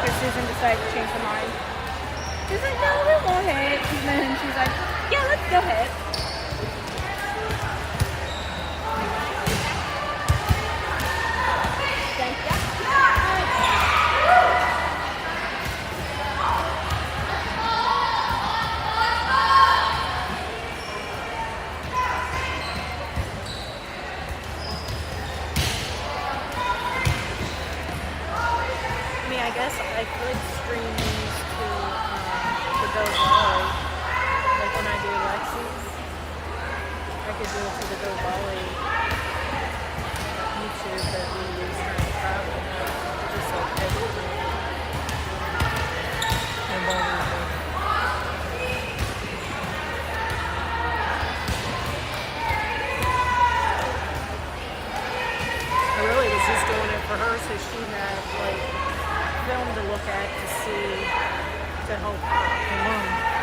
because Susan decided to change her mind. She's like, no, we won't hit. And then she's like, yeah, let's go hit. Thank you. I guess I could stream these to Go Volley. Like when I do Lexi's, I could do it to the Go Volley YouTube, but we use time to travel. Just like everything. I really was just doing it for her so she had like film to look at to see, to help learn.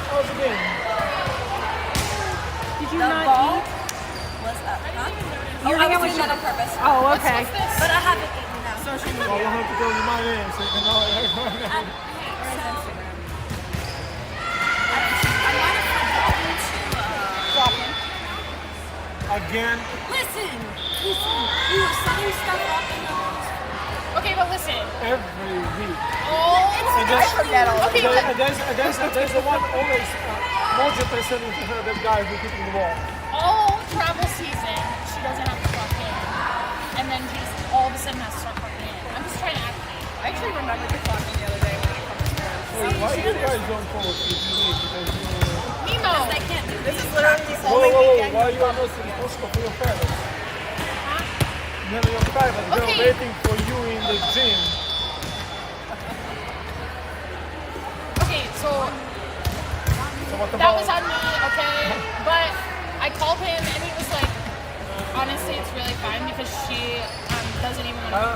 How's the game? Did you The not ball eat? was up. Huh? You I ate was doing that on purpose. Oh, okay. But I haven't eaten now. Social Well, media. we'll have to go to my name so you can know everyone. I might have forgotten to, Again? listen. You were setting stuff up in the Okay, but listen. Every week. Oh, And there's, forget all okay, and there's the one always, Mojo presenting to her, that guy who keeping the ball. all travel season, she doesn't have to clock in. And then she's all of a sudden has to start clocking in. I'm just trying to advocate. I actually remembered to clock in the other day when I come to school. Wait, why you guys don't follow PGA? Because Nemo! They can't do This this. is literally the whoa, only whoa, whoa, weekend. why you are not responsible for your parents? You have your parents, they're Okay. waiting for you in the gym. Okay, so So what that about... was on me, okay? But I called him and he was like, honestly, it's really fine because she doesn't even want to.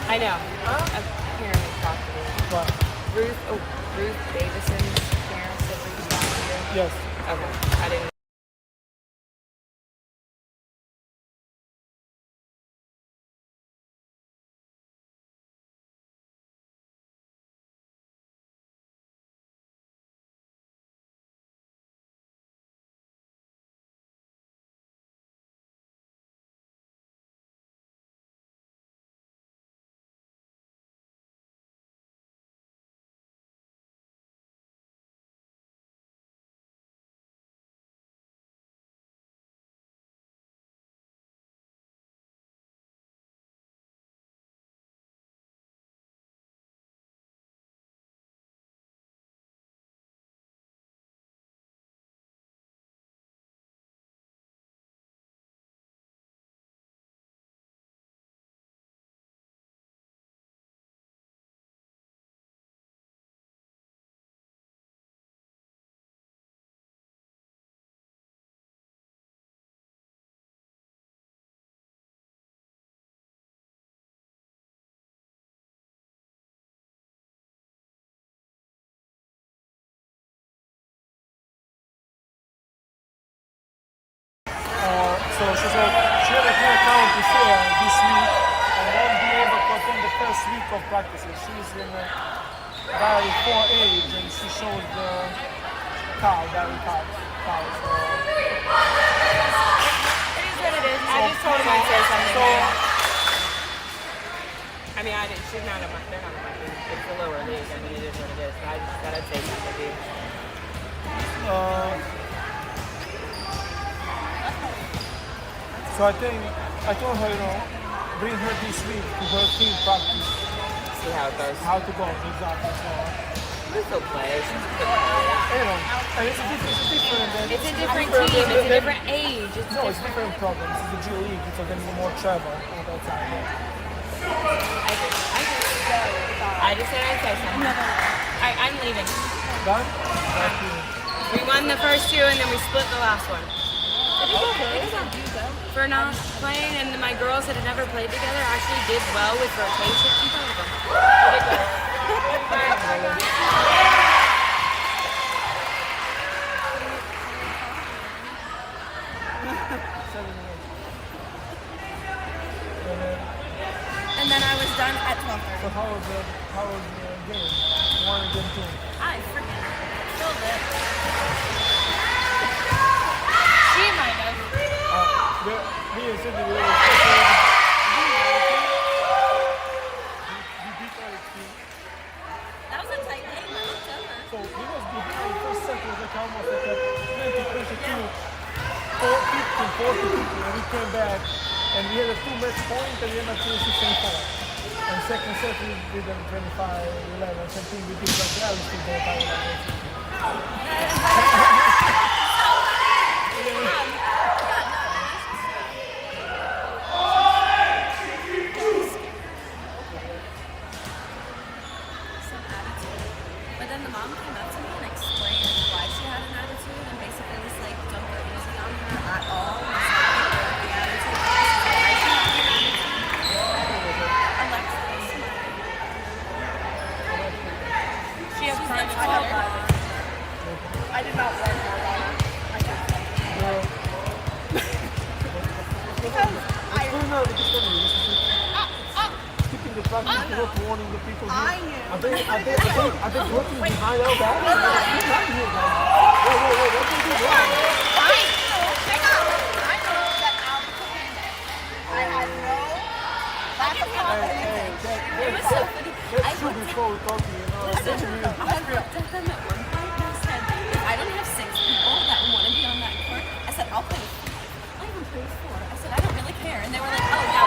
I know. I'm hearing me talk to you. What? Ruth Davison's parents that reached out to you. Yes. Okay. I didn't. So she said she had a clear account before this week and won't be able to attend the first week of practices. She's in Barry 4 age and she showed the Barry cow. So, It is what it is. I just told him I'd say something. so I mean, she's not a. They're not a minor. It's a lower league. I mean, it is what it is. But I just thought I'd say something to you. so I told her, you know, bring her this week to her team practice. See how it goes. How to go, exactly. So, We're still players. you know, and it's different. It's a different team. It's a different age. It's No, it's different programs. It's the G League, so then more travel all that time. I just said I'd say something. Alright, I'm leaving. Done? Thank you. We won the first two and then we split the last one. For not playing, and my girls that had never played together actually did well with rotation in front of them. And then I was done at 12:30. So how was the game? One against two. I freaking killed it. She might have. Me and Cindy were especially. We beat our team. That was a tight game. I looked over. So he was behind. First set was like almost like a 20-22, 4-15, and we came back and we had a 2-match point and we ended up 26-4. And second set we did them 25-11. Same thing we did like the Alice to go 5-11. But then the mom came up to me and explained why she had an attitude and basically was like, don't go easy on her at all. And was like, the attitude. I can't have an attitude. Alexis. She has She's private like, I don't Twitter. I did not warn her about it. I can't. Keeping the practice, not warning the people here. I knew. Are they working behind our back? Whoa, what did you do wrong? That's true before we talk to you, I looked at them at one point and I said, if I don't have 6 people that want to be on that court, I said, I'll play with 5. I even play with 4. I said, I don't really care. And they were like, oh, yeah,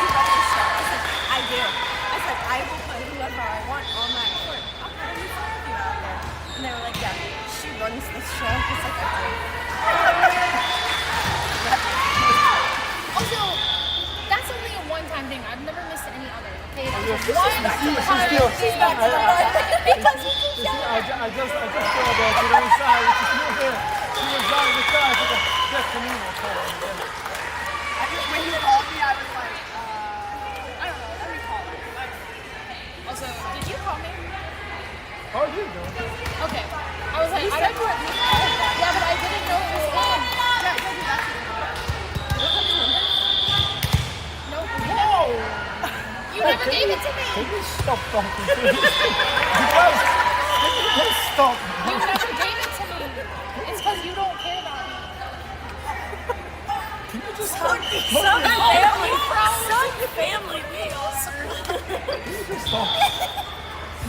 you run the show. I said, I do. I said, I will play whoever I want on that court. I'll play with 5 of you out there. And they were like, yeah, she runs the show. It's like, I do. Also, that's only a one-time thing. I've never missed any other. Okay, Yes, one she's time. still. Because you keep You see, yelling. I just saw that she was inside. She's still there. She was driving the car. She said, "Yes, come in." When you called me, I was like, I don't know, let me call her. Also, did you call me? How are you doing? Okay. I was like, I don't know. Yeah, but I didn't know it was him. No. Whoa! You never gave it to me. Can you stop talking to me? Guys, let's stop. You never gave it to me. It's because you don't care about me. Can you just Family meals. just stop?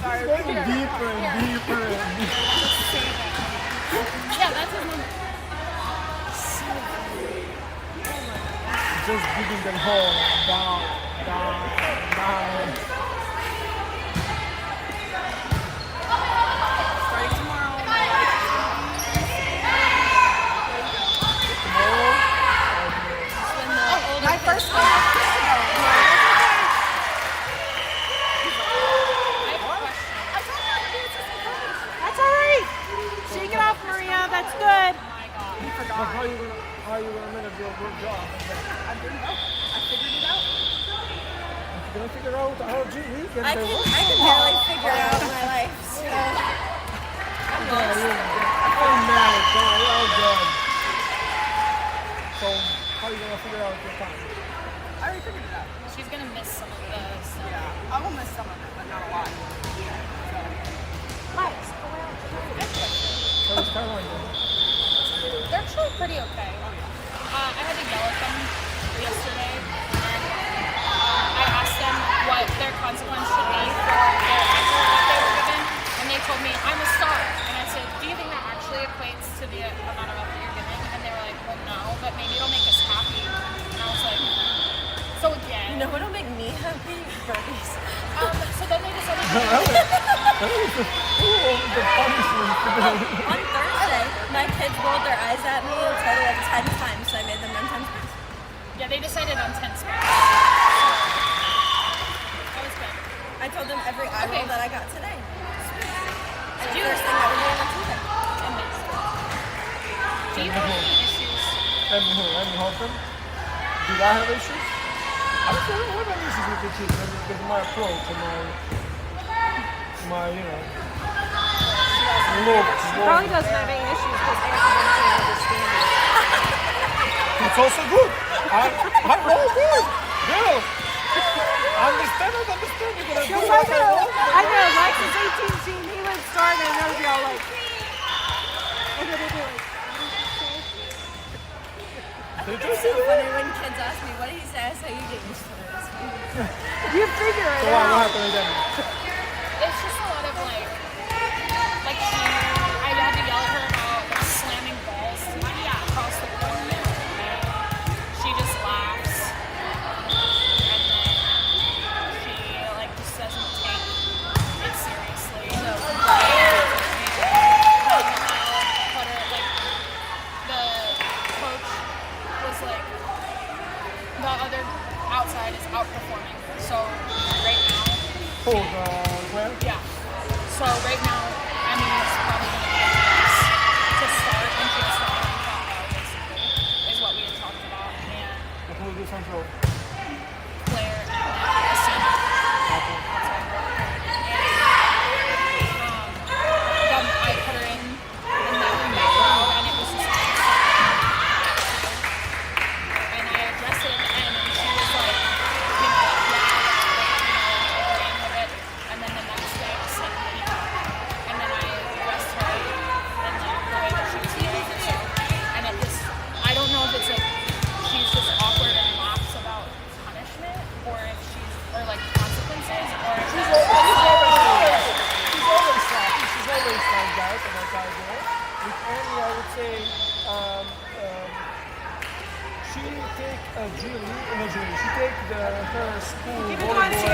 It's going deeper and deeper and deeper. Yeah, that's his number. Just digging them hole down, down. Starting tomorrow. My first one. I have a question. That's all right. Shake it off, Maria. That's good. Oh my god. But how you gonna make a good job? I didn't know. I figured it out. You're gonna figure out how G League and I the work. can barely figure out my life. So. I'm married, so we're all good. So how you gonna figure out your time? I already figured it out. She's gonna miss some of the stuff. Yeah. I will miss some of it, but not a lot. So it's kind of like They're actually pretty okay. I had to yell at them yesterday, and I asked them what their consequence should be for their effort that they were given, and they told me, I'm a star. And I said, do you think that actually equates to the amount of effort you're giving? And they were like, well, no, but maybe it'll make us happy. And I was like, so again, know what'll make me happy? Burpees. So then they decided to The punishment today. On Thursday, my kids rolled their eyes at me a total of 10 times, so I made them run 10 times. Yeah, they decided on 10 spots. That was good. I told them every eye roll that I got today. And the Do you- first thing that we're doing on Tuesday. Amazing. Do you have any issues? Let me help them. Do I have issues? I don't have any issues with the kids because of my approach and my look. Probably doesn't have any issues because Erica doesn't understand it. It's also good. I'm all good. Girl. Understand it. You're gonna do what I want. I know, Max is 18, he went started and those y'all like, and then they'll be like, It's so funny when kids ask me, what did he say? I say, you get used to this. you figure it So what out. happened again? It's just a lot of like I had to yell at her about like slamming balls across the court. She just laughs, and then she like just doesn't take it seriously. So put her like the coach was like the other outside is outperforming. So right now. Where? Yeah. So right now, I mean, it's probably going to be a chance to start and she was starting in Colorado, basically, is what we had talked about. And Who will do Central? Claire and a senior. And I put her in that row, and it was just and I addressed it at the end, and she was like, agreeing with it. And then the next day, it was like, and then I addressed her in like the way that she was doing it. And it just, I don't know if it's like she's just awkward and laughs about punishment, or if she's, or like consequences, or if She's always like that, and that's how I do it. With Annie, I would say she take she take her school volleyball as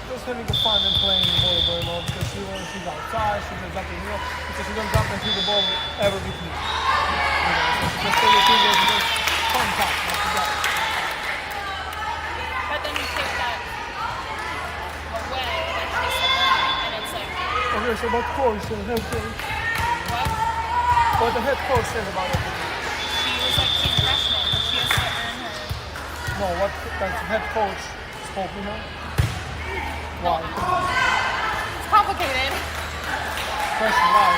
just having the fun and playing volleyball, because she's outside, she does nothing, because she doesn't jump and hit the ball ever with me. So she just take the thing as just fun time, not to that. but then you take that away, like takes the learning, and it's like, Okay, so what coach, head coach, what? what the head coach said about it? She was like, she's a freshman, but she has to earn her. No, what the head coach spoke, Why? It's complicated. Question, why?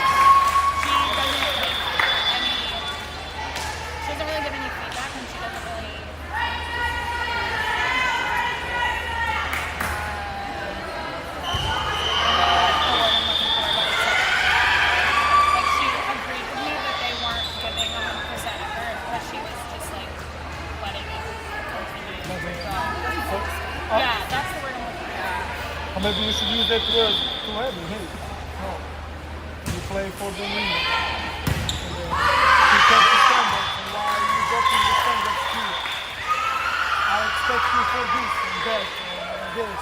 She doesn't really give any feedback, and she doesn't really like she agreed with me that they weren't giving 100% effort, but she was just like letting it continue. So, yeah, that's the word I'm looking for. Or maybe you should use that word to Abby. Hey, no. You play for the winner. And you set the standards, and why you got in the standards too. I expect you for this and that and this.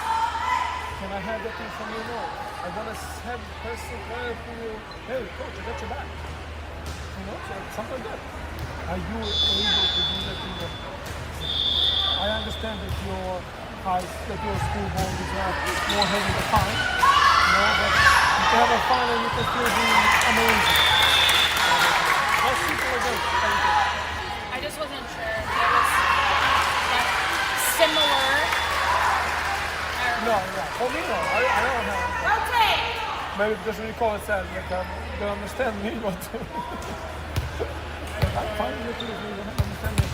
Can I have that thing from you? No. I want to have the person player who will, hey, coach, I got your back. So something like that. Are you able to do that in your I understand that your school ball is not more heavy the fun, but you can have a fun and you can still be amazing. How simple is it? I just wasn't sure if it was like similar. No, for me, no. I don't know. Rotate! Maybe it doesn't recall it says, like, they understand me, but I'm fine with it. You don't understand me.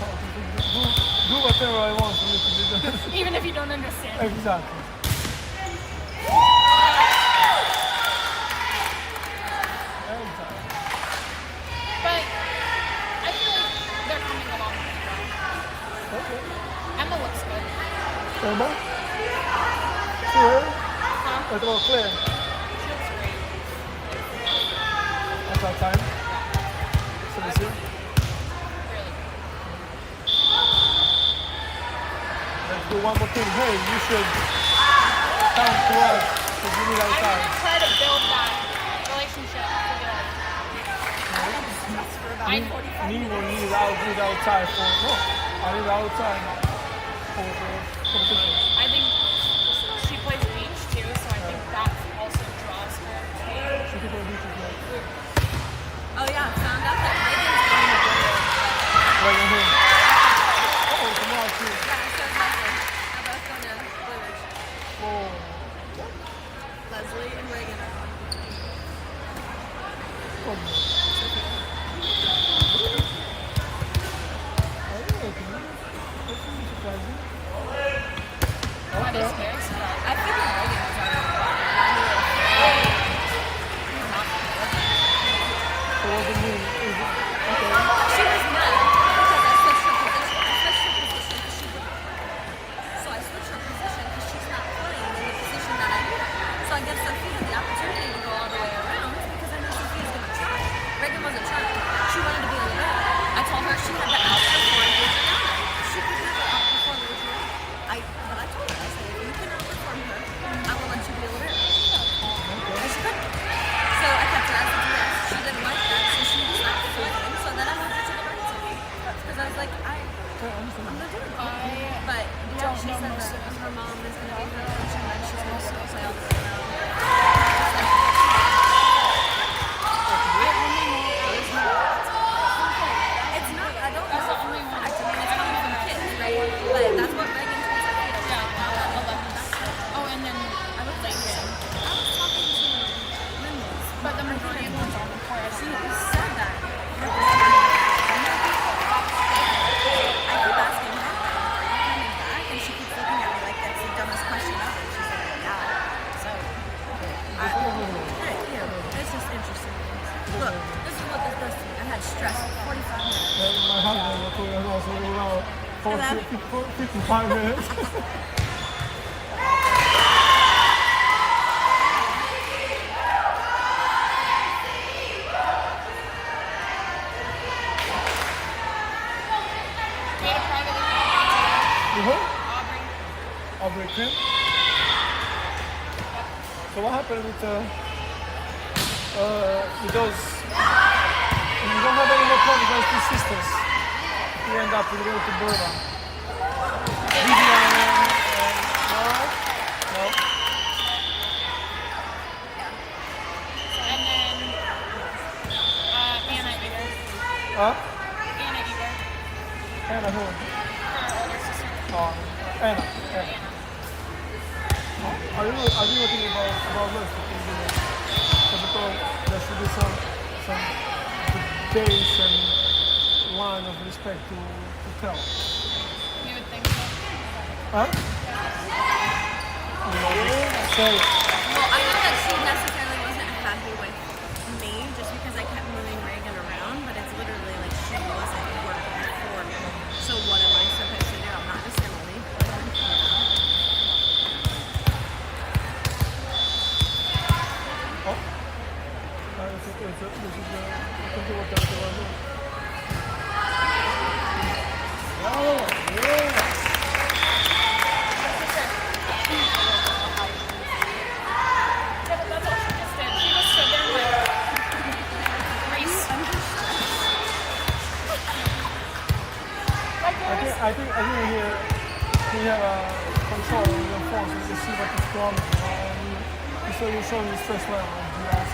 Do whatever I want for you to do. Even if you don't understand. Exactly. But I feel like they're coming along pretty well. Okay. Emma looks good. Emma? See her? Huh? That's about Claire. She looks great. That's our time. So this is Really. do one more thing. Hey, you should come to us because you need our I'm time. gonna try to build that relationship to do it. Me will need outside for no. I need outside for the competition. I think she plays beach too, so I think that also draws her. She can go beach as well. Oh yeah, found out that Reagan's going to Boulder. Like in here. Oh, tomorrow too. Yeah, so is Leslie. They're both going to Blue Ridge. Oh. Leslie and Reagan are going. That is very surprising. I figured Reagan was already gone. I knew it. He's not going to work. So what do you mean? Is it okay? She was mad because I switched her position. Because she didn't. So I switched her position because she's not playing in the position that I need. So I give Sophia the opportunity to go all the way around because I know Sophia's going to try. Reagan wasn't trying. She wanted to be in the back. I told her she had to outperform Adriana. She could never outperform Adriana. But I told her, I said, if you can outperform her, I will let you be a libero. And she couldn't. So I kept her as a DS. She didn't like that, so she stopped flipping. So then I moved her to the right side. Because I was like, I'm not doing it. But yeah, she said that her mom is going to be her coach and then she's going to go play all the way around. It's not, I don't know. That's the only one. I mean, it's coming from kids, right? But that's what Reagan told Sophia. Oh, and then I was like, I was talking to Linda's. but the majority of ones on the court. She said that. I keep asking her, are you coming back? And she keeps looking at me like that's the dumbest question ever. She's like, yeah. So, it's just interesting. Look, this is what this does to me. I had stress for 45 minutes. My husband was talking about so around for 55 minutes. We had a private account. Aubrey. Aubrey Kim. So what happened with those? When you don't have any more problems with these sisters, you end up with going to Burma. Vivian and Nora? No? And then Anna Eater. Huh? Anna Eater. Anna who? Her older sister. Oh, Anna. Are you thinking about this? Because there should be some base and line of respect to tell. You would think so. Huh? Say it. Well, I know that she necessarily wasn't happy with me just because I kept moving Reagan around, but it's literally like she wasn't working for me. So what am I supposed to do? I'm not just gonna leave her. Oh? This is what they're doing. Yeah, but that's all she just did. She just stood there and like race. Like there was I think here we have a control on your phone so you can see what is going on. So you show your stress level and you ask.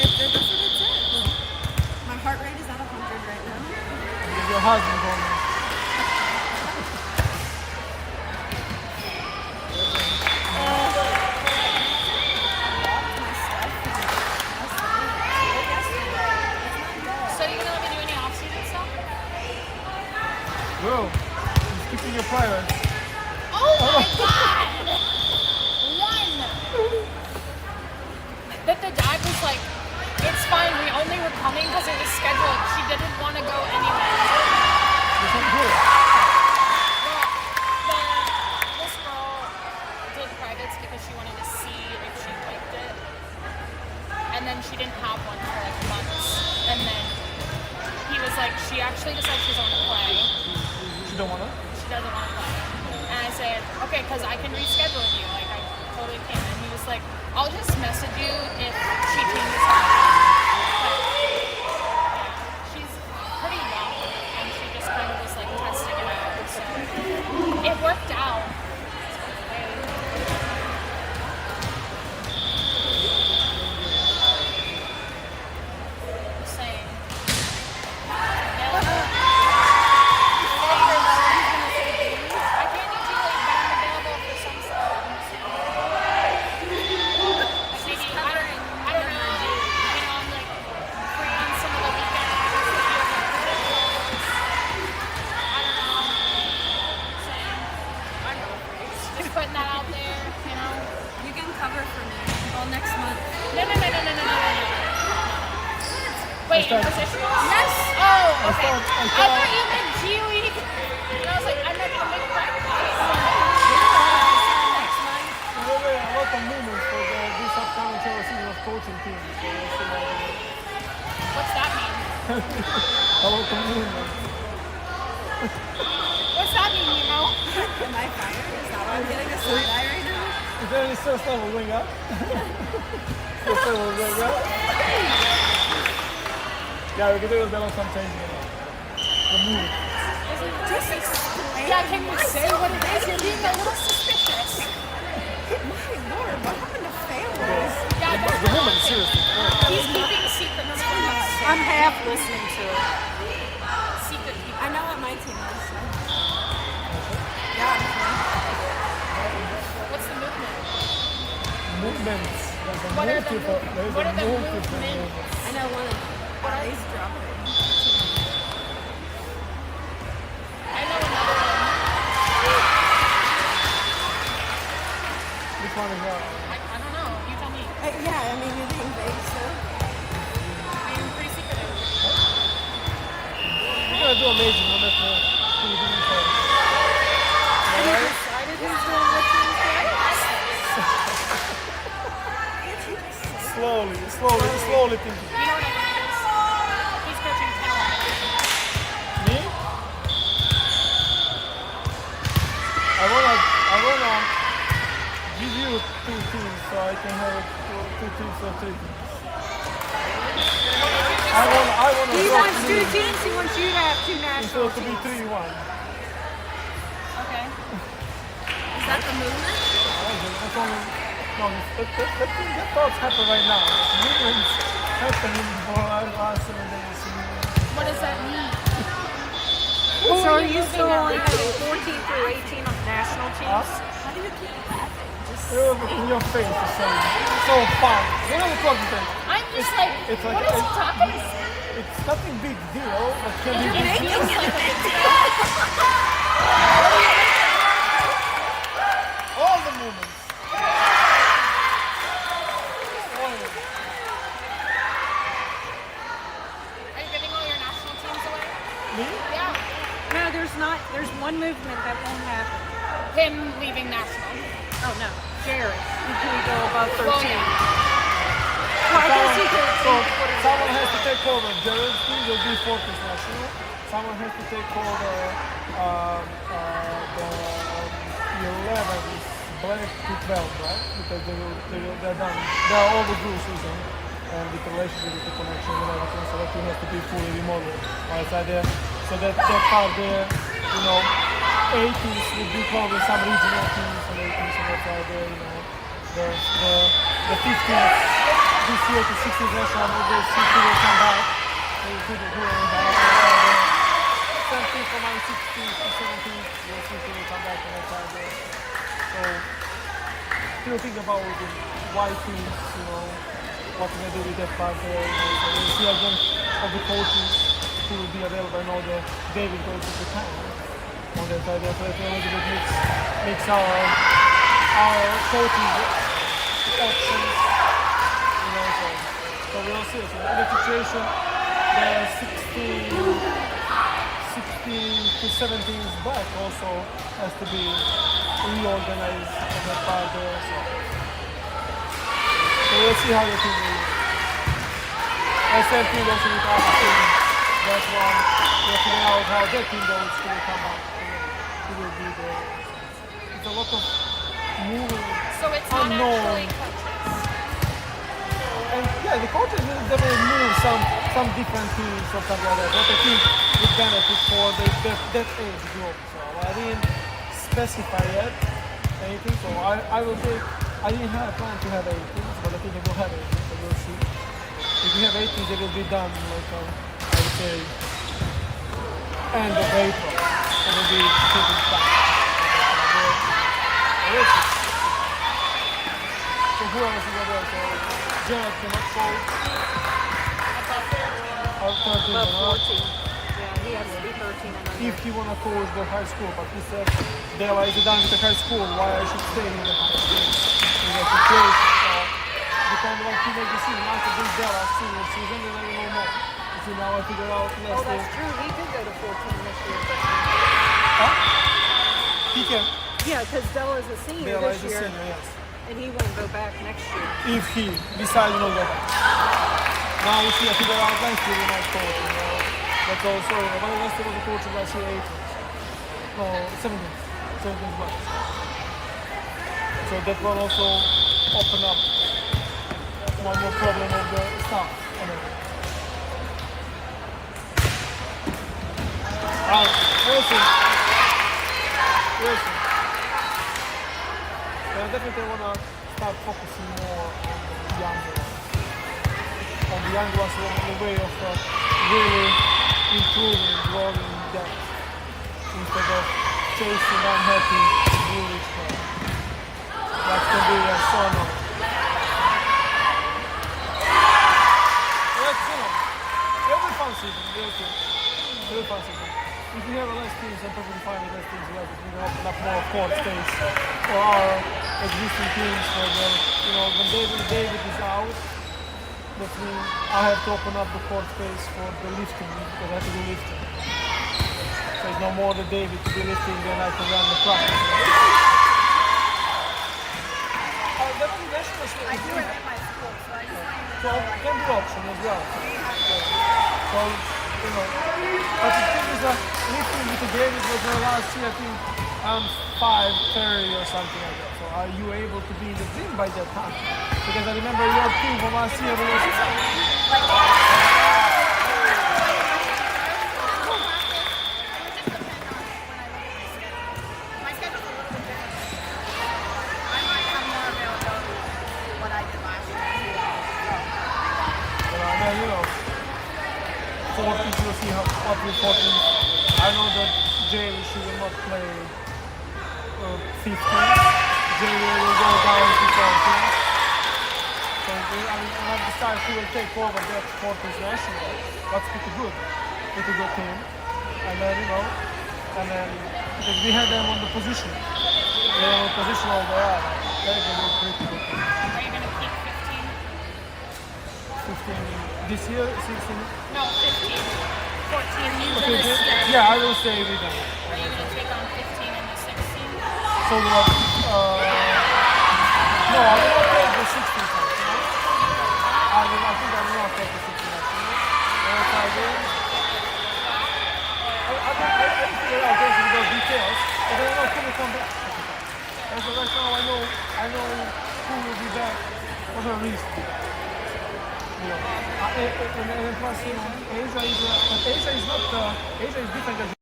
That's what it said. My heart rate is at 100 right now. Is your husband going on? So you gonna let me do any off-season stuff? Bro, you're speaking your private. Oh my god! One! That the dad was like, it's fine, we only were coming because it was scheduled. She didn't want to go anywhere. This is good. Well, this girl did privates because she wanted to see if she liked it. And then she didn't have one for like months. And then he was like, she actually decides she doesn't want to play. You don't want to? She doesn't want to play. And I said, okay, because I can reschedule you. Like, I totally can. And he was like, I'll just message you if she changes her mind. But, yeah, she's pretty young, and she just kind of was like testing it out. So it worked out. Just saying. I can't do too late, but I'm available for some stuff. Maybe, I don't know, I'm like free on some of the weekends. I don't know. Saying, just putting that out there, you know. You can cover for me all next month. No. Wait, in positionals? Yes. Oh, okay. I thought you meant G League. And I was like, I'm not gonna make practice. Next month. There were a lot of movements for this upcoming season of coaching team. So we'll see how they What's that mean? a lot of movements. What's that mean, you know? Am I fired? Is that why I'm getting a side eye right now? Is there any stress level going up? Stress level going up? Yeah, we can do a little some changes. The move. Just explain. Yeah, can you say what it is? You're being a little suspicious. My lord, what happened to families? Yeah, The movement, seriously. he's keeping secrets from us. I'm half listening to it. Secret keeper. I know what my team is. So. Yeah, I'm sure. What's the movement? Movements. There's a What are the multiple. mov- There's what a are the multiple movements? movements. I know one of eyes dropping. I know another one. Which one is that? I don't know. You tell me. Yeah, I mean, you're being vague, so. I'm pretty secretive. We're gonna do amazing. We'll let the team do it first. Have you decided who's doing what teams yet? Slowly thinking. You know what I mean? He's coaching 10 Me? I wanna give you two teams so I can have two teams or three teams. I wanna He go wants two three. teams. He wants you to have two So national to be teams. 3-1. Okay. Is that the movement? That's only, no, that thoughts happen right now. Movements happening for last 7 days. What does that mean? So are you still only having 14 through 18 of national teams? How do you keep laughing? Just In your face is so fun. You know the problem thing? I'm just like, It's like what is he talking about? it's nothing big deal, but can be It big. feels like a big deal. All the movements. All of them. Are you giving all your national teams away? Me? Yeah. No, there's not. There's one movement that won't happen. Him leaving national. Oh no, Jared. You can go above 13. Well, yeah. Well, I guess he could. So someone has to take over. Jared's team will be Fortress National. Someone has to take over the 11s, Black to 12, right? Because they're done. They're all the blue season. And with the relationship, with the connection and everything, so that team has to be fully remodeled. Outside there. So that part there, you know, 80s would be probably some regional teams and 80s and that's why there, you know, the 50s this year to 60s national, maybe 60 will come back. Maybe people who are back. Same thing for my 60s to 70s, we'll see who will come back on that side there. So, still think about the white teams, you know, what can I do with that part there, you know, so we'll see again of the coaches who will be available. I know that David goes to Japan on that side there, so it's a little bit mix our coaches options, you know, so we'll see. So in the situation, the 16 to 17 back also has to be reorganized on that part there, so we'll see how the team will. SMP also with our team. That's why we're figuring out how that team goes to come back. Who will be there. it's a lot of moving. So it's not Unknown. actually coaches. And yeah, the coaches will definitely move some different teams or something like that. But I think it benefits for that age group. So I didn't specify yet anything. So I will take. I didn't have a plan to have 18, but I think I will have 18. So we'll see. If we have 18, they will be done like I would say end of April. It will be taken back. So who else is there? So Jared cannot call. Or 13 Above and up. 14. Yeah, he has to be 13 and under. If he wanna coach the high school, but he said, Deva is done with the high school, why I should stay in the high school? He has to coach, depending on he makes the season. After this Deva senior season, then I will know more. So now I figure out less Oh, that's true. He could go to 14 this year. He can. Yeah, because Della's a senior Deva this is a year, senior, yes. and he won't go back next year. If he decides not to go back. Now we see, I figure out last year we might coach. But also, but last year was the coach last year 18. No, 17. 17 months. So that will also open up one more problem of the staff. Listen. I definitely want to start focusing more on the younger ones. On the younger ones in the way of really improving, growing in depth instead of chasing unhappy bullish players. That can be a son of. Let's see. Every fun season, every fun season. If you have a less teams, I'm perfectly fine with less teams. Like, we can open up more court space for our existing teams. For the, when David is out, that means I have to open up the court space for the lifting because I have to do lifting. So it's no more the David to be lifting than I can run the practice. That was national school. I do it at my school, so I just find it So it can be option as well. So, but the thing is that lifting with the David was last year, I think, 5:30 or something like that. So are you able to be in the gym by that time? Because I remember your team from last year was My schedule's a little bit different. I might have more availability than what I did last year. then 14 to see how up with 14. I know that Jay, she will not play 15. Jay will go down to 14. So I decided who will take over that 14's national. That's pretty good team. And then, because we had them on the position. They are on the position over there. They're going to be pretty good. Are you going to keep 15 15? this year, 16. No, 15. 14. Okay, yeah, I will stay with them. Are you going to take on 15 and the 16? So what? No, I will not take the 16 part, I think I will not take the 16 part, If I do, I figure out those details, but I don't know who will come back. And so right now I know who will be back for a reason. And plus, Asia is not, Asia is different than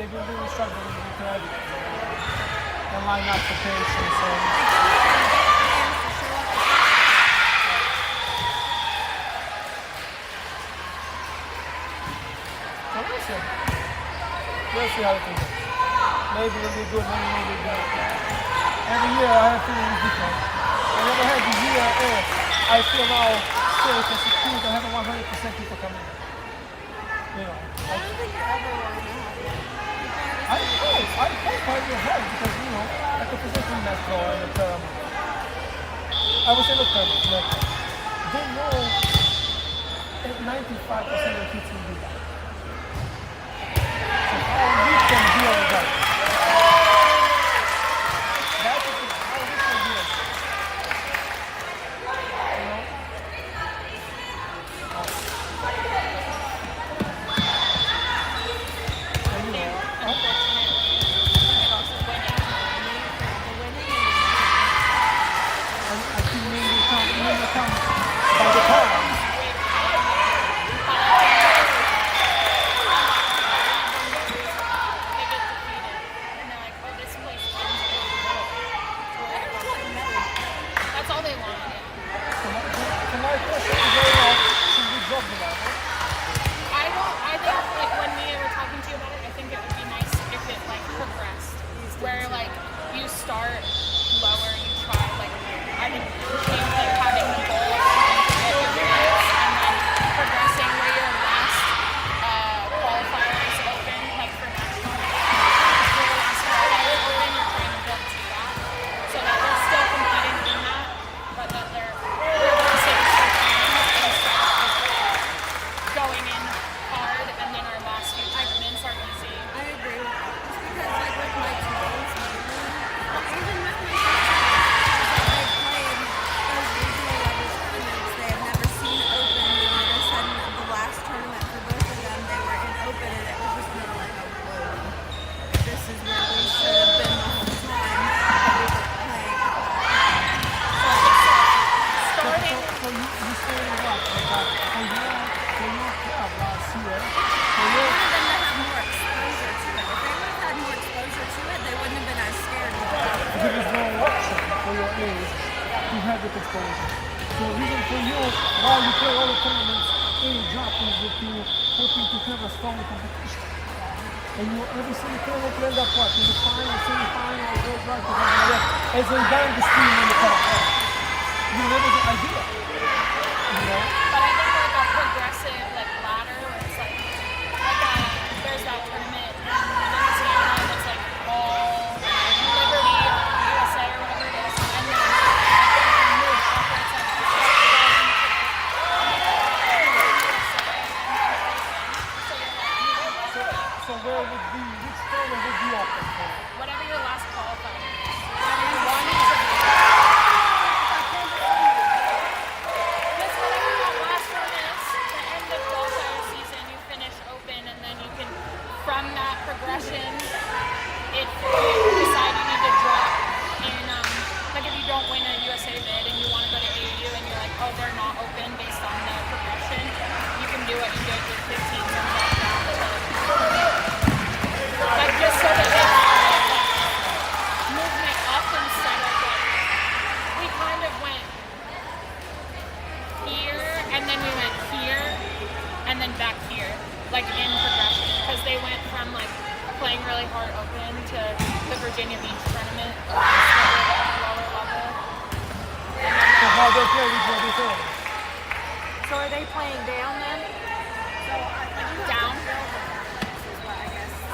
they've been really struggling with everything. And line applications and so we'll see how it goes. Maybe it'll be good, maybe it'll be good. Every year I have feelings different. I never had the year I feel now safe and secure to have 100% people come in. You know. I don't think you ever want to have it. I hope I will have because you know, like a position metro and a I was in a term, like they know that 95% of kids will do that. So how we can deal with that? That's the thing, how we can deal with that. You know? And you know, I think maybe come by the time. That's all they want. So my question is should we drop the level? I think like when we were talking to you about it, I think it would be nice if it like progressed. Where like you start lower, you try like I think like having the goal of trying to get your grades and then progressing where your last qualifier is open, like for national. Where your last qualifier is open, you're trying to build to that. So that they're still competing in that, but that they're progressing and going in hard, and then our last few tournaments are easy. I agree. Just because, like, with my teams, even with my they played those regional level tournaments, they had never seen open, and all of a sudden, the last tournament for both of them, they were in open, and it was just kind of like, oh, whoa, this is where we should have been the whole time, but we were playing. Starting So you saying what? For your club last year, I wanted them to have more exposure to it. If they would have had more exposure to it, they wouldn't have been as scared of it. there is no option for your age to have that exposure. So the reason for you, while you play all the tournaments, age up is that you hoping to have a strong competition. And you every single tournament you end up what? In the final, semi-final, goes right to the as a down the stream in the cup. You never the idea. You know? But I think like a progressive like ladder where it's like there's that tournament in Louisiana that's like all Liberty or USA or whatever it is, and then like, you move up where it's like So where would be, which tournament would be open for? whatever your last qualifier is. Whatever you want it to be. That's whatever that last one is. The end of qualifier season, you finish open, and then you can, from that progression, if you decide you need to drop in, like if you don't win a USA bid and you want to go to AAU and you're like, oh, they're not open based on the progression, you can do what you did with 15s and drop down to like just so that they have like movement up instead of like we kind of went here and then we went here and then back here like in progression because they went from like playing really hard open to the Virginia Beach tournament lower level. So how they play with your before? So are they playing down then? Down.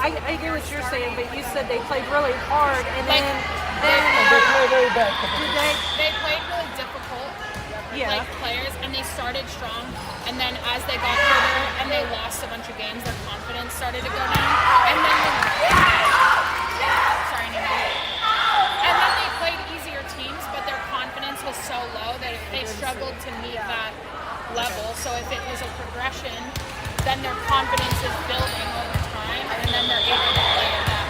I get what you're saying, but you said they played really hard, and Like, then And they play very bad. did they? They played really difficult Yeah. like players and they started strong and then as they got further and they lost a bunch of games their confidence started to go down and then sorry Nina. And then they played easier teams but their confidence was so low that they struggled to meet that level. So if it was a progression then their confidence is building over time and then they're able to play at that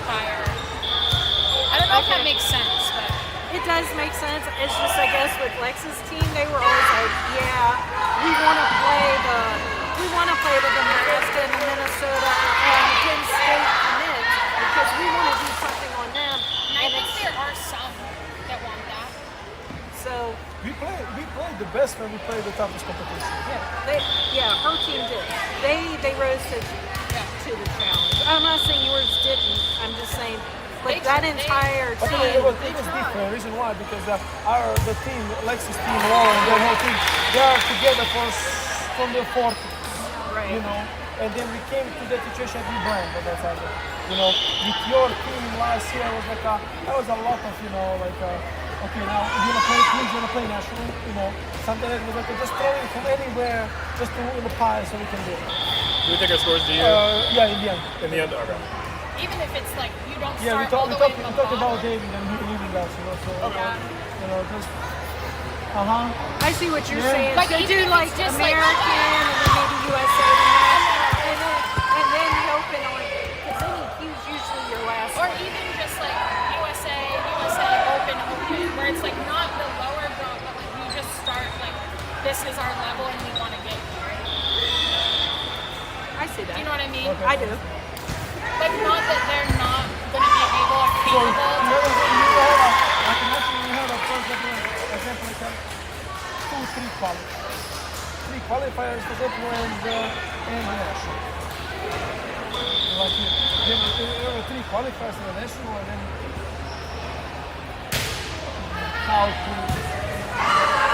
higher. I don't know if that makes sense, but It does make sense. It's just, I guess, with Lex's team, they were always like, yeah, we want to play with the Nebraska and the Minnesota and Penn State We play the best when we play the toughest competition. Her team did. They rose to the challenge. I'm not saying yours didn't. I'm just saying, but that entire But team. it was different. The reason why, because the team, Lexi's team, Lauren, their whole team, they are together from the 40s. Right. You know, and then we came to that situation at Brand at that time. You know, with your team last year was like that was a lot of, you know, like okay, now you wanna play national, you know, something that was like just throwing from anywhere just to in the pie so we can do it. Do we take our scores to you? Yeah, in the end. In the end, okay. Even if it's like you don't Yeah, we start all talked the way in the about bottom. David and leaving us, you know, so you know, just I see what you're Yeah. saying. Like, So even do if like it's just American like- and then maybe USA and then the open on because then he's usually your last Or one. even just like USA Open, where it's like not the lower drop, but like you just start like this is our level and we want to get here. I see that. Do you know what I mean? Okay. I do. Like not that they're not going to be able or so capable. you have a for example, like 2-3 qualifiers. 3 qualifiers, for example, and the national. Like you have 3 qualifiers in the national, and then how to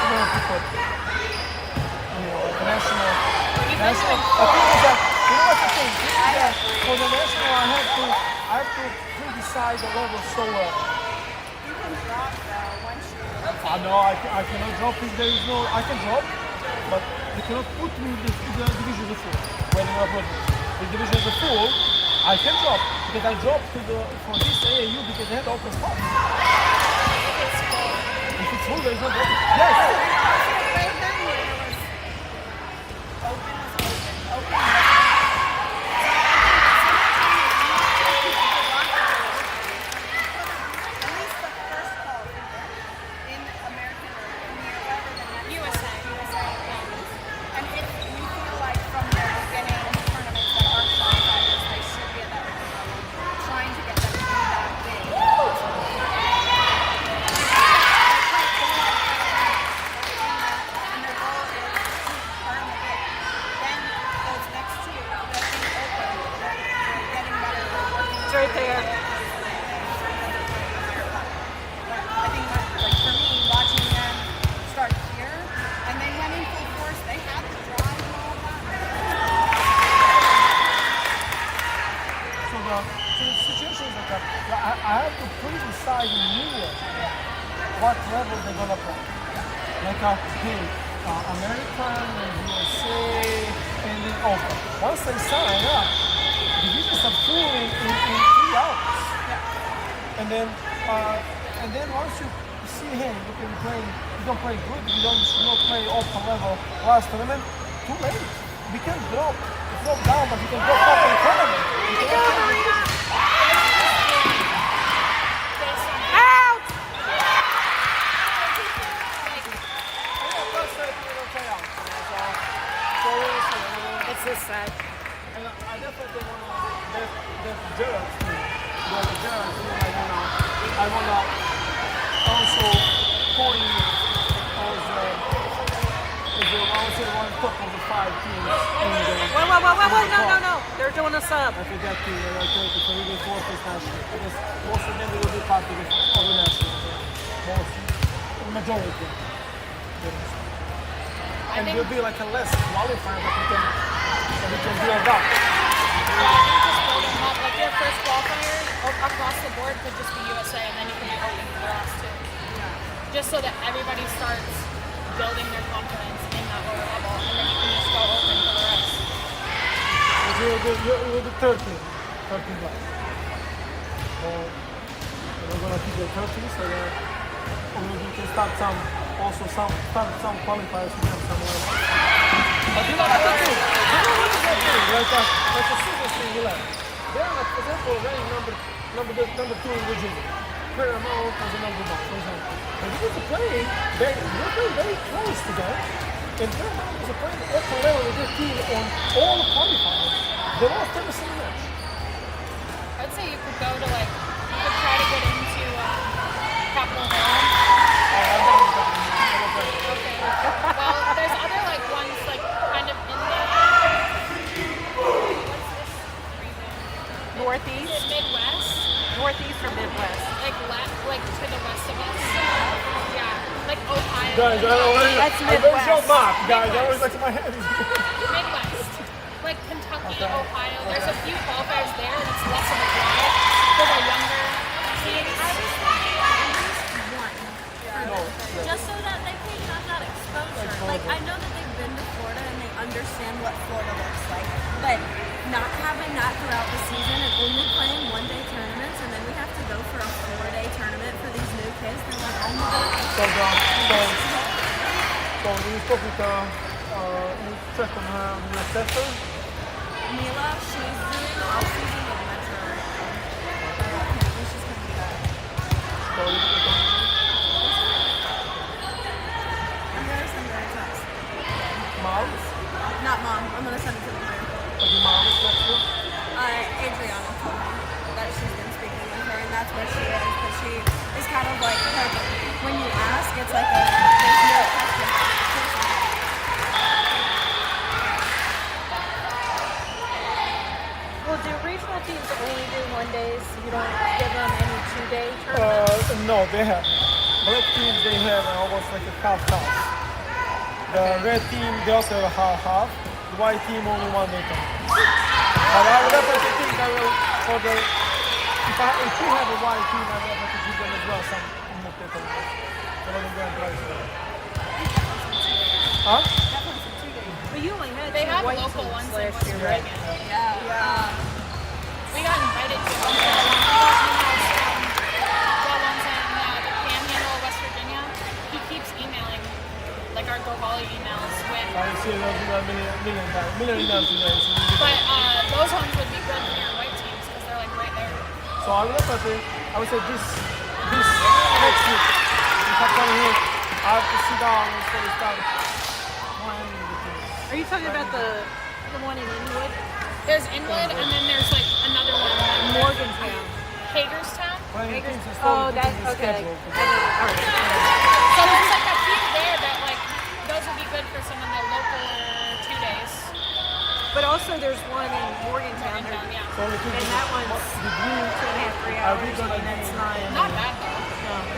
where to put, you know, like national. I think is that, you know what the thing is that for the national I have to pre-decide the level so well. You can drop though once you. No, I cannot drop if there is no. I can drop, but you cannot put me in the division of the full. When you are putting the division of the full, I can drop because I dropped for this AAU because they had open spot. If it's full, there is no dropping. Yes. At least the first call in American or Premier, whatever the next USA. And if we feel like from the beginning tournaments that are qualifiers, they should be at that level, trying to get them to be that big. And their goal is to earn the big. Then those next two, they're being open, they're getting better, they're working. It's right there. I think that, like for me, watching them start here, and they went in full force, they had the drive and all that. So the situation is like I have to pre-decide in New York what level they're gonna play. Like hey, American and USA and then open. Once they sign up, divisions are full in 3 hours. And then once you see hey, you can play, you don't play good, you should not play open level last tournament, too late. We can drop down, but you can drop up in the tournament. You cannot change it. Out! It's this side. And I definitely want that judge too. But the judge, I wanna also point as the one top of the 5 teams in the. Wait, no. They're doing a sub. I forgot to so we will force this national. Because most of them will be part of the national. The majority. And it will be like a less qualifier that we can build up. Yeah, I think just building them up. Like your first qualifier across the board could just be USA, and then you can be open to the last two. Just so that everybody starts building their confidence in that lower level, and then you can just go open for the rest. It will be 13 guys. So we're gonna keep the 13, so that we can start some qualifiers again somewhere. But you know what that is? You know what is that thing? Like a super thing you like. They're like, for example, ranking number 2 in Virginia. Paramount as a number 1, for example. And because they're playing very close to them. And Paramount is playing open level with their team on all the qualifiers. They lost every single match. I'd say you could go to like, you could try to get into Capitol Hill. I've done that. guys, I don't know. That's Where's your Midwest. map, guys? I was like, my head is. Midwest. Like Kentucky, Okay. Ohio. There's a few qualifiers there, and it's less of a drive for the younger teams. I was thinking at least one. No, Just so that they can have that exposure. Like, I know that they've been to Florida and they understand what Florida looks like, but not having that throughout the season and only playing one-day tournaments, and then we have to go for a 4-day tournament for these new kids. They're like, oh my god. So you spoke with you checked on her assessor. Mila, she's doing off-season with Metro right now. Apparently she's going to be back. So I'm going to send her a text. mom, Not mom. I'm going to send it to the player. your mom is next to you. Adriana told me that she's been speaking with her, and that's where she is. But she is kind of like her. When you ask, it's like there's no question. Well, do regional teams only do 1 days? You don't give them any 2-day tournaments? No, they have. Black team, they have almost like a half-half. The red team, they also have a half-half. The white team, only 1 day tournament. But I would definitely think I will, for the, if you have a white team, I would definitely give them as well some multi tournaments. So let them go and price it. Huh? But you only had They two have white local teams ones in last West year, Virginia. right? Yeah. We got invited to one of the ones. We got emails from the ones in the Panhandle of West Virginia. He keeps emailing, like our Go Volley emails with. I see those a million times, million emails today. But those ones would be good for your white teams because they're like right there. So I would definitely, I would say this next week, if I come here, I have to sit down and sort of start planning the things. Are you talking about the one in Inwood? There's Inwood and then there's like another one, like Morgantown. Hagerstown. Planning things and Oh, slowly that, putting the okay. schedule. I know. All right. So there's like a few there that like those would be good for some of the local 2 days. But also there's one in Morgantown. Morgantown, yeah. So the thing And is, that one's what degree 2.5, 3 are we hours. gonna And that's do not. Not bad though.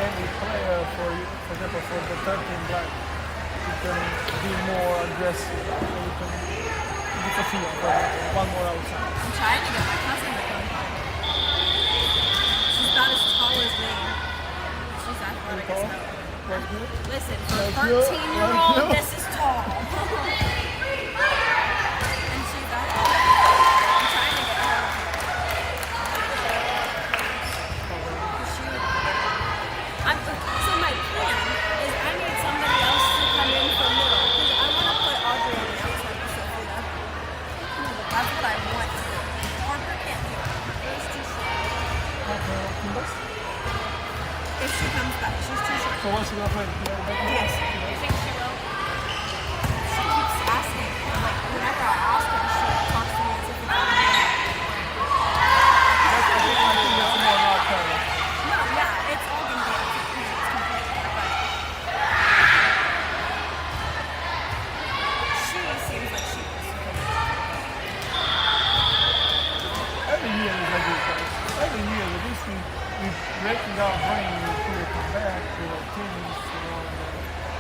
any player for example, for the 13 black, you can be more aggressive. So you can, it's a field, for example, one more outside. I'm trying to get my cousin to come home. She's about as tall as me. She's athletic as hell. That's good. Listen, for a Thank you. 13-year-old, Thank you. this is tall. And she's athletic. I'm trying to get her. So my plan is I need somebody else to come in for middle because I want to put Audrey on the outside of Sophia. That's what I want to do. Harper can't do it. Harper's too short. If she comes back, she's too short. So what's she gonna play? Yes. You think she will? She keeps asking. Like, whenever I ask her, she talks to me as if it's on me. I think that's more not fair. No, yeah, it's all gonna be up to parents completely, but she seems like she is. Every year is like this, guys. Every year, at least we breaking our brain to come back to our teams, you know.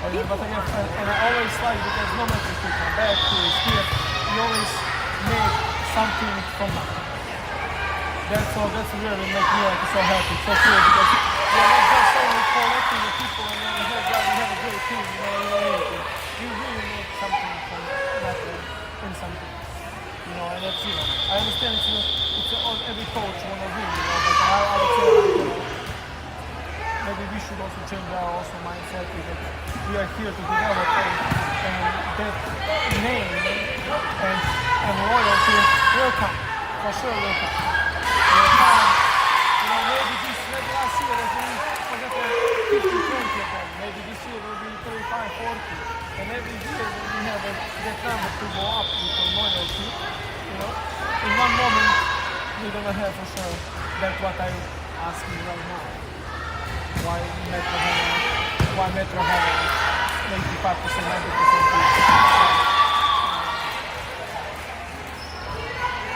But again, and I always like because no matter if we come back to it here, we always make something from nothing. That's really make me like so happy, so cool because we are not just only collecting the people and then we have a great team, you know, we really make something from nothing in something. You know, and that's, you know, I understand it's all, every coach want to win, you know, but I would say, you know, maybe we should also change our also mindset because we are here to develop and that name and loyalty will come, for sure will come. You know, maybe last year was only, for example, 50, 20 of them. Maybe this year will be 35, 40. And every year we have that number to go up with the loyalty. You know, in one moment we're gonna have for sure. That's what I'm asking right now. Why Metro have 85%, 90%?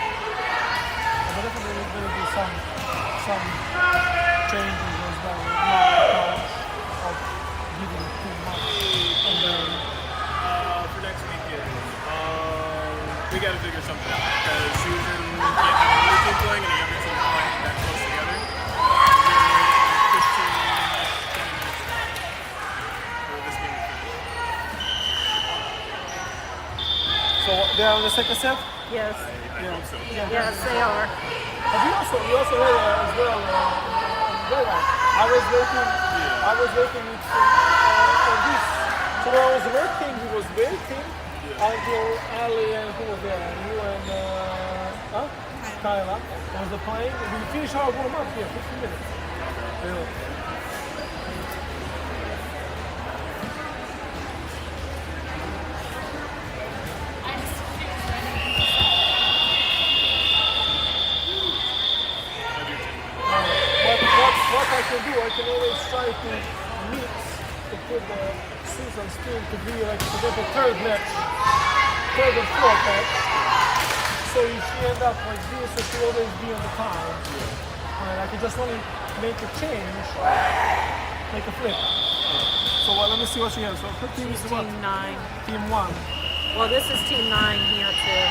But definitely there will be some changes as well. Not because of giving too much. We got to figure something out because Susan can't have a older team playing and a younger team playing that close together. We're 15, 20 minutes for this game to finish. So they're on the second set? Yes. I hope so. Yes, they are. But you also had as well I was waiting for this. So when I was working, he was waiting until Ali and who was there? You and Kyla was playing. We finished our warm up here, 15 minutes. Really. What I can do, I can always try to mix, to put the Susan's team to be like, for example, third and fourth match. So if she end up like this, so she'll always be on the time. And I can just only make a change, make a flip. So let me see what she has. So her team is what? Team 9. Team 1. Well, this is Team 9 here too.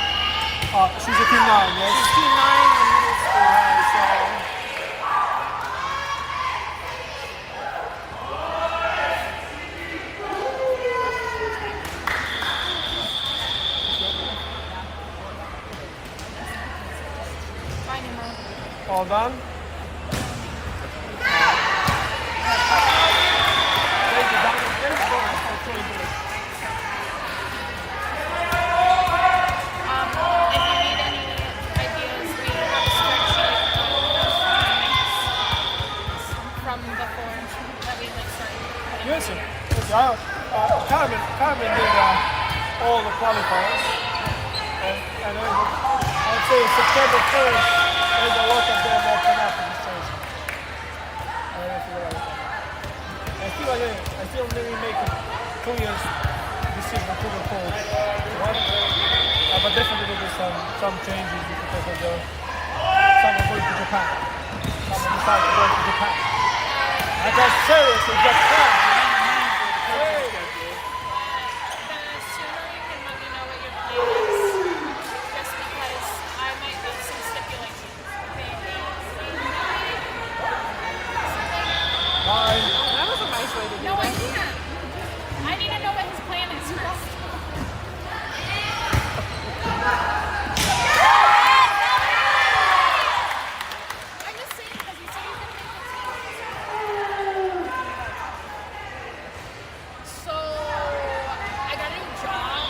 She's a team 9, yes? She's Team 9 in middle school. All done? Yes, sir. Carmen did all the qualifiers, and then I'd say September 1st, there's a lot of them open up registration. I still maybe make a 2 years decision to the coach. But definitely there will be some changes because of the someone going to Japan. Someone decided to go to Japan. I got serious in Japan. That was a nice way to do No, I it. can't. I need to know what his plan is first. I'm just saying because he said he's gonna make it. So I got a new job,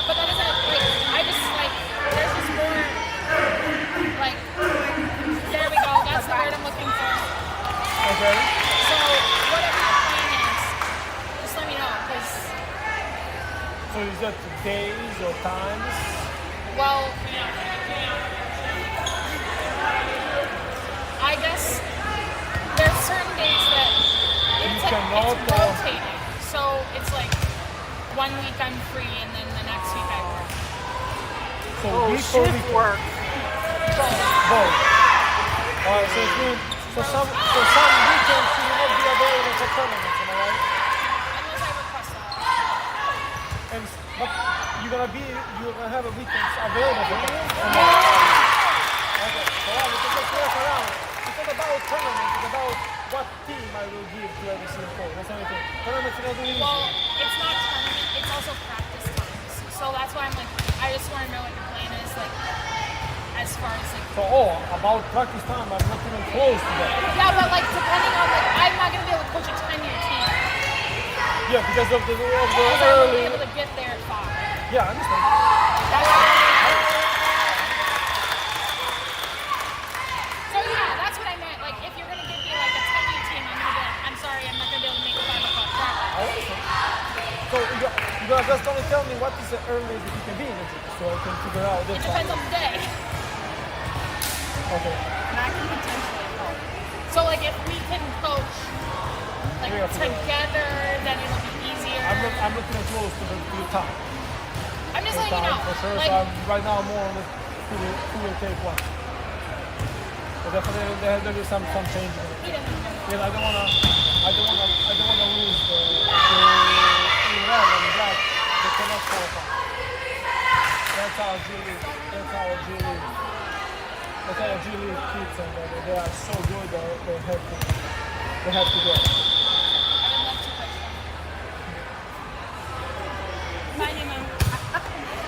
but that doesn't like. I just like. There's just more. Like, there we go. That's the word I'm looking for. Okay. So whatever your plan is, just let me know. Cause So is that days or times? well, I guess there's certain days that it's like cannot, it's rotating. So it's like 1 week I'm free and then the next week I work. So Oh, week or shift weekend? work. Both. Alright, so it means for some weekends you will not be available for tournaments, am I right? Unless I request that. But you're gonna have a weekends available for tournaments. Okay, so we can just work around. It's not about tournaments, it's about what team I will give to every single player. That's everything. Tournaments are not easy. Well, it's not tournament, it's also practice times. So that's why I'm like, I just want to know what your plan is, like, as far as like. So about practice time, I'm not even close to that. Yeah, but like depending on like, I'm not gonna be able to coach a 10-year team. Yeah, because of the Because I won't be early. able to get there at 5. Yeah, I understand. That's so yeah, that's what I meant. Like if you're gonna give me like a 10-year team, I'm gonna be like, I'm sorry, I'm not gonna be able to make a 5 o'clock practice. I understand. So you're gonna just only tell me what is the earliest that you can be in the gym, so I can figure out this It depends on the day. Okay. And I can potentially help. So like if we can coach like Yeah, together, then it'll be easier. I'm not even close to the time. I'm just The letting you time know. for sure. Like, So I'm right now more on the who will take what. But definitely there is some change in it. he doesn't know. Yeah, I don't wanna lose the 11 that they cannot qualify. That's our G League. That's our G League kids, and they are so good that they have to go. I would love to coach them. Bye, Nemo.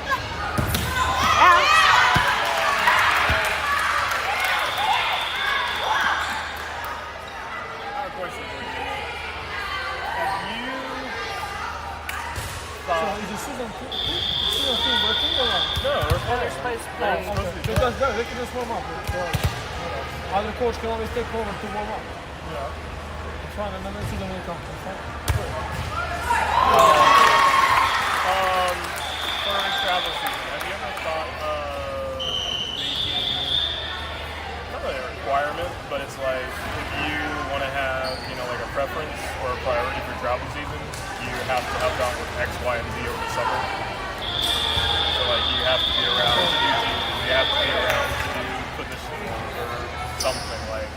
I have a question for you. If you So thought, is the season two working or what? no, we're supposed They're to supposed to they're play. supposed to be Because no, they can just warm up. Other coach can always take over to warm up. yeah. It's fine, and then the season will come. It's fine. For travel season, have you ever thought of making not really a requirement, but it's like if you want to have, you know, like a preference or a priority for travel season, you have to help out with X, Y, and Z over the summer. So like you have to be around to do teams, you have to be around to do positions or something like.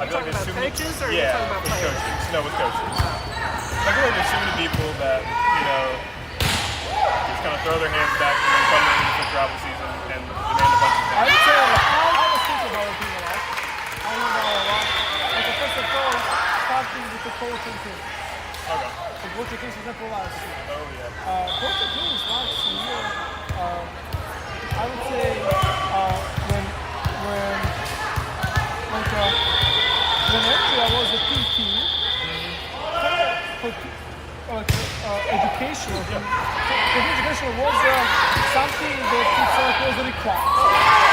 I feel like there's too many. Coaches, or are you Yeah, talking about with players? coaches. No, with coaches. I feel like there's too many people that, you know, just kind of throw their hands back and then come in for travel season and demand a bunch of I things. would say I was thinking about it a lot. I know that a lot. Like first of all, starting with the coaching team. Okay. The coaching team is not for last year. Oh yeah. Coaching team is last year. I would say when Andrea was a PT, education. Education was something that it's was required.